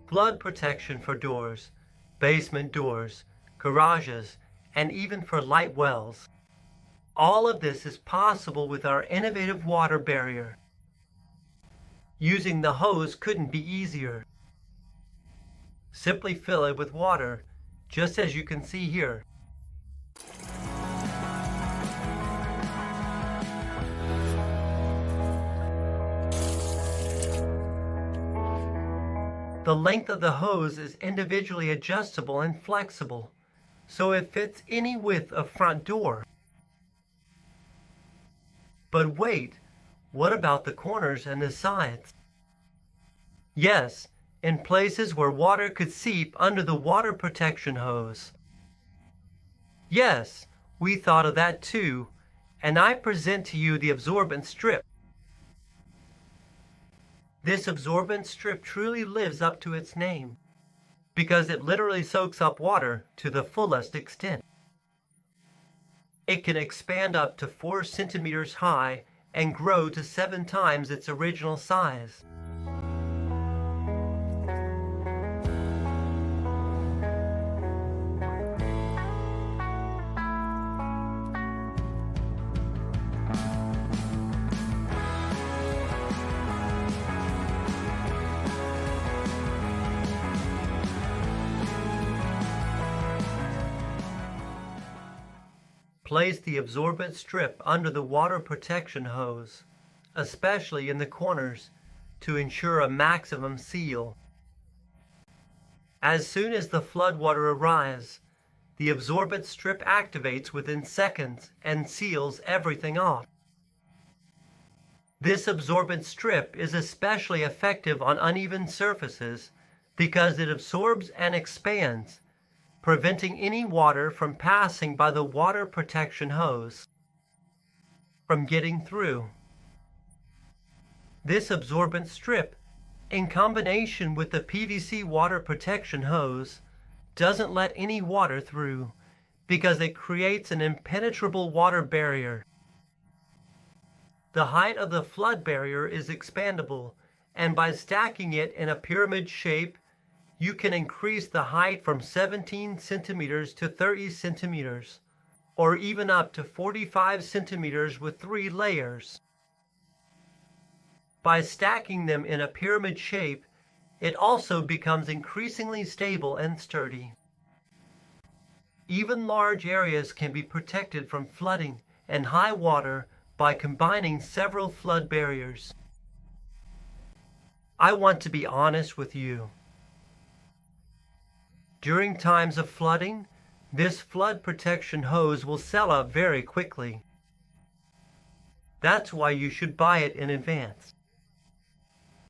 flood protection for doors, basement doors, garages, and even for light wells. All of this is possible with our innovative water barrier. Using the hose couldn't be easier. Simply fill it with water, just as you can see here. The length of the hose is individually adjustable and flexible, so it fits any width of front door. But wait, what about the corners and the sides? Yes, in places where water could seep under the water protection hose. Yes, we thought of that too, and I present to you the absorbent strip. This absorbent strip truly lives up to its name, because it literally soaks up water to the fullest extent. It can expand up to 4 centimeters high and grow to 7 times its original size. Place the absorbent strip under the water protection hose, especially in the corners, to ensure a maximum seal. As soon as the floodwater arrives, the absorbent strip activates within seconds and seals everything off. This absorbent strip is especially effective on uneven surfaces because it absorbs and expands, preventing any water from passing by the water protection hose from getting through. This absorbent strip, in combination with the PVC water protection hose, doesn't let any water through because it creates an impenetrable water barrier. The height of the flood barrier is expandable, and by stacking it in a pyramid shape, you can increase the height from 17 centimeters to 30 centimeters, or even up to 45 centimeters with 3 layers. By stacking them in a pyramid shape, it also becomes increasingly stable and sturdy. Even large areas can be protected from flooding and high water by combining several flood barriers. I want to be honest with you. During times of flooding, this flood protection hose will sell out very quickly. That's why you should buy it in advance.